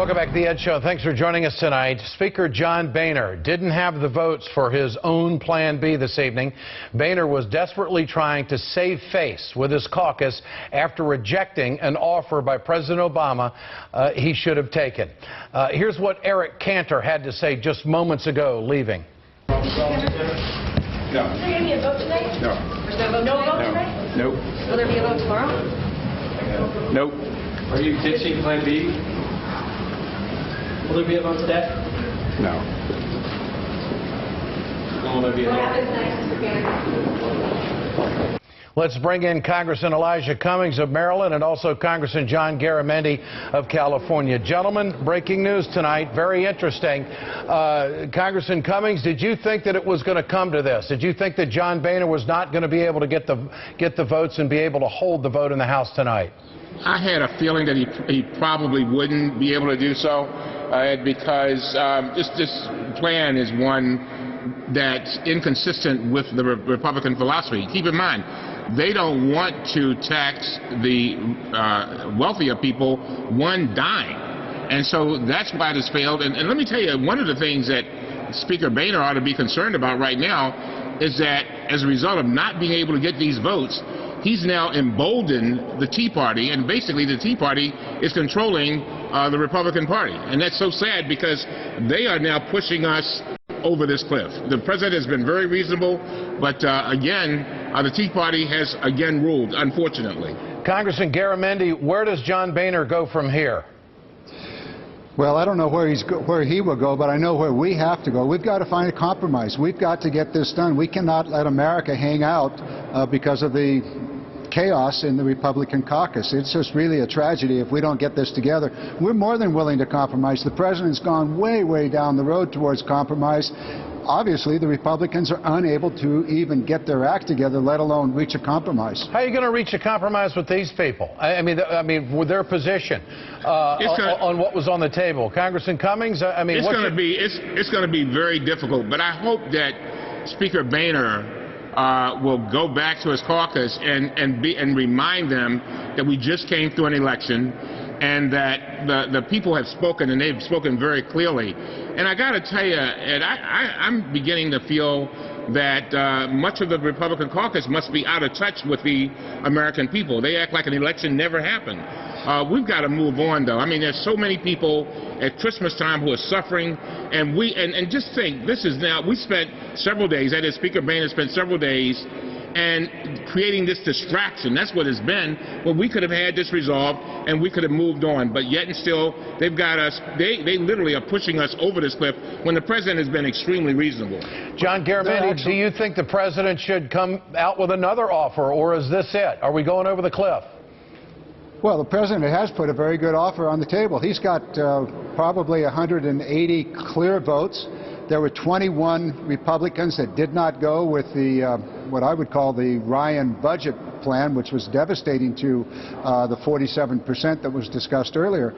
Welcome back to the Ed Show. Thanks for joining us tonight. Speaker John Boehner didn't have the votes for his own Plan B this evening. Boehner was desperately trying to save face with his caucus after rejecting an offer by President Obama he should have taken. Here's what Eric Cantor had to say just moments ago leaving. No. Is there going to be a vote tonight? No. There's no vote tonight? Nope. Will there be a vote tomorrow? Nope. Are you ditching Plan B? Will there be a vote today? No. When will there be a What vote? happens next, Mr. Cantor? Let's bring in Congressman Elijah Cummings of Maryland and also Congressman John Garamendi of California. Gentlemen, breaking news tonight, very interesting. Congressman Cummings, did you think that it was going to come to this? Did you think that John Boehner was not going to be able to get the votes and be able to hold the vote in the House tonight? I had a feeling that he probably wouldn't be able to do so because this plan is one that's inconsistent with the Republican philosophy. Keep in mind, they don't want to tax the wealthier people one dime. And so that's why this failed. And let me tell you, one of the things that Speaker Boehner ought to be concerned about right now is that as a result of not being able to get these votes, he's now emboldened the Tea Party, and basically the Tea Party is controlling the Republican Party. And that's so sad because they are now pushing us over this cliff. The president has been very reasonable, but again, the Tea Party has again ruled, unfortunately. Congressman Garamendi, where does John Boehner go from here? Well, I don't know where he will go, but I know where we have to go. We've got to find a compromise. We've got to get this done. We cannot let America hang out because of the chaos in the Republican caucus. It's just really a tragedy if we don't get this together. We're more than willing to compromise. The president's gone way, way down the road towards compromise. Obviously, the Republicans are unable to even get their act together, let alone reach a compromise. How are you going to reach a compromise with these people? I mean, with their position on what was on the table, Congressman Cummings. I mean, it's going to be very difficult. But I hope that Speaker Boehner will go back to his caucus and remind them that we just came through an election and that the people have spoken, and they've spoken very clearly. And I got to tell you, Ed, I'm beginning to feel that much of the Republican caucus must be out of touch with the American people. They act like an election never happened. We've got to move on, though. I mean, there's so many people at Christmas time who are suffering, and just think, this is now, we spent several days, that is, Speaker Boehner spent several days, and creating this distraction. That's what it's been. Well, we could have had this resolved, and we could have moved on. But yet and still, they've got us, they literally are pushing us over this cliff when the president has been extremely reasonable. John Garamendi, do you think the president should come out with another offer, or is this it? Are we going over the cliff? Well, the president has put a very good offer on the table. He's got probably 180 clear votes. There were 21 Republicans that did not go with the what I would call the Ryan budget plan, which was devastating to the 47% that was discussed earlier.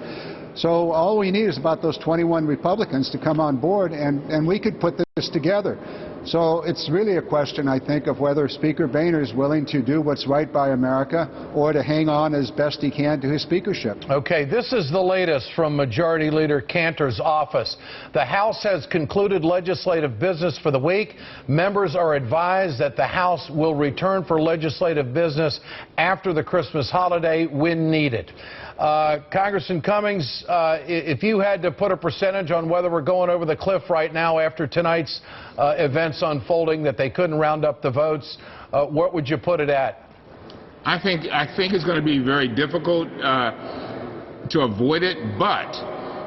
So all we need is about those 21 Republicans to come on board, and we could put this together. So it's really a question, I think, of whether Speaker Boehner is willing to do what's right by America or to hang on as best he can to his speakership. Okay, this is the latest from Majority Leader Cantor's office. The House has concluded legislative business for the week. Members are advised that the House will return for legislative business after the Christmas holiday when needed. Congressman Cummings, if you had to put a percentage on whether we're going over the cliff right now after tonight's events unfolding, that they couldn't round up the votes, what would you put it at? I think it's going to be very difficult to avoid it, but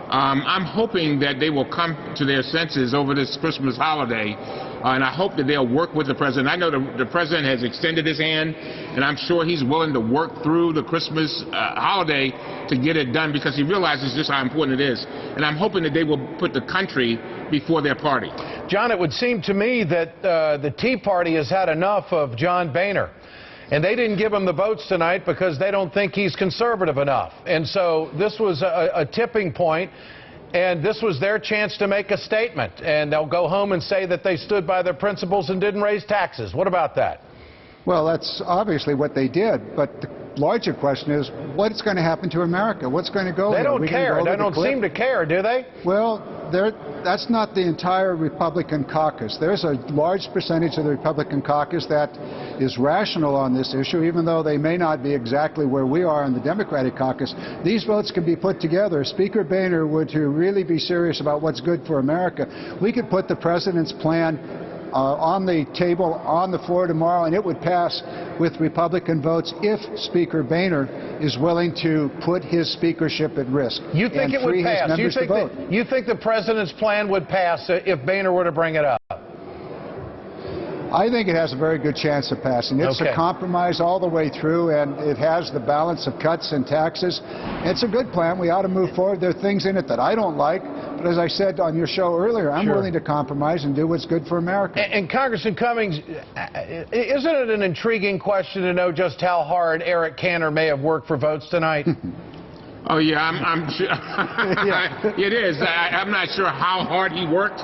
I'm hoping that they will come to their senses over this Christmas holiday, and I hope that they'll work with the president. I know the president has extended his hand, and I'm sure he's willing to work through the Christmas holiday to get it done because he realizes just how important it is. And I'm hoping that they will put the country before their party. John, it would seem to me that the Tea Party has had enough of John Boehner. And they didn't give him the votes tonight because they don't think he's conservative enough. And so this was a tipping point, and this was their chance to make a statement. And they'll go home and say that they stood by their principles and didn't raise taxes. What about that? Well, that's obviously what they did, but the larger question is, what's going to happen to America? What's going to go They here? don't care. They don't seem to care, do they? Well, that's not the entire Republican caucus. There's a large percentage of the Republican caucus that is rational on this issue, even though they may not be exactly where we are in the Democratic caucus. These votes can be put together. If Speaker Boehner were to really be serious about what's good for America, we could put the president's plan on the table, on the floor tomorrow, and it would pass with Republican votes if Speaker Boehner is willing to put his speakership at risk. You think it would pass? You think the president's plan would pass if Boehner were to bring it up? I think it has a very good chance of passing. It's a compromise all the way through, and it has the balance of cuts and taxes. It's a good plan. We ought to move forward. There are things in it that I don't like, but as I said on your show earlier, I'm willing to compromise and do what's good for America. And Congressman Cummings, isn't it an intriguing question to know just how hard Eric Cantor may have worked for votes tonight? Oh, yeah, I'm sure. It is. I'm not sure how hard he worked,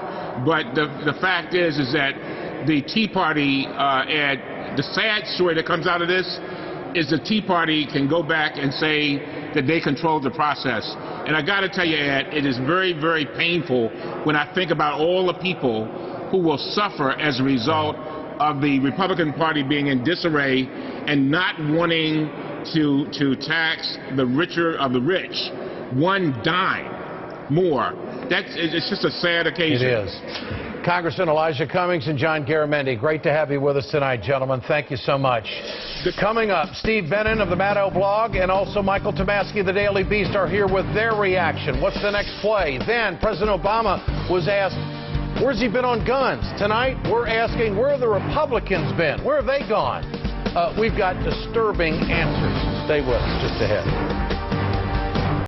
but the fact is that the Tea Party, and the sad story that comes out of this is the Tea Party can go back and say that they controlled the process. And I got to tell you, Ed, it is very, very painful when I think about all the people who will suffer as a result of the Republican Party being in disarray and not wanting to tax the richer of the rich one dime more. It's just a sad occasion. It is. Congressman Elijah Cummings and John Garamendi, great to have you with us tonight, gentlemen. Thank you so much. Coming up, Steve Bannon of the Maddow blog and also Michael Tomasky of the Daily Beast are here with their reaction. What's the next play? Then President Obama was asked, where's he been on guns? Tonight, we're asking, where have the Republicans been? Where have they gone? We've got disturbing answers. Stay with us just ahead.